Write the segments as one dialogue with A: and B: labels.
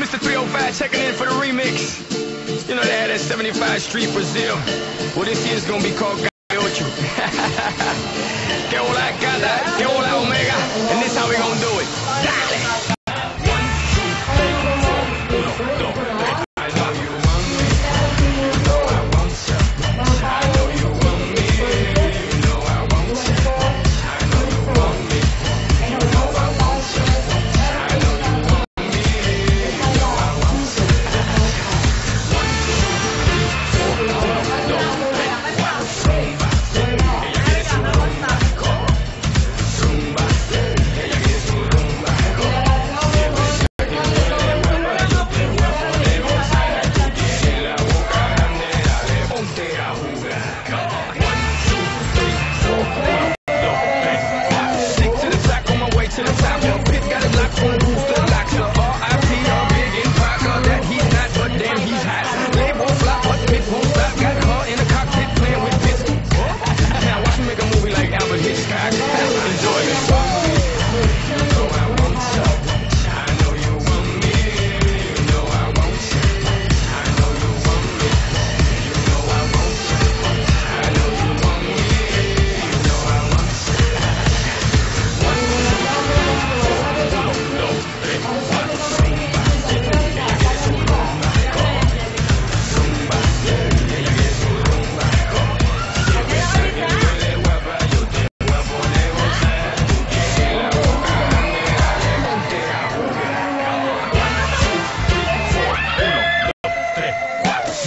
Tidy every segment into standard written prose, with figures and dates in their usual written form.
A: Mr. 305 checking in for the remix. You know they had that 75 Street Brazil. Well, this year's gonna be called Gaiocho. Que hola gata, que hola omega, and this how we gonna do it. Dale.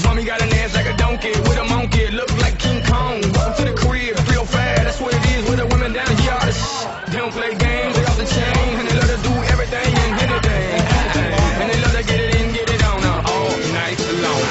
A: Mommy got an ass like a donkey with a monkey, look like King Kong. Welcome to the crib, real fast, that's what it is with the women down here. They don't play games, they off the chain, and they love to do everything and anything. And they love to get it in, get it on all night long.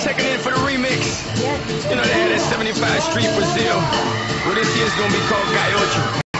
A: Checking in for the remix. You know they had that 75 Street Brazil. Well, this year's gonna be called Gaiocho.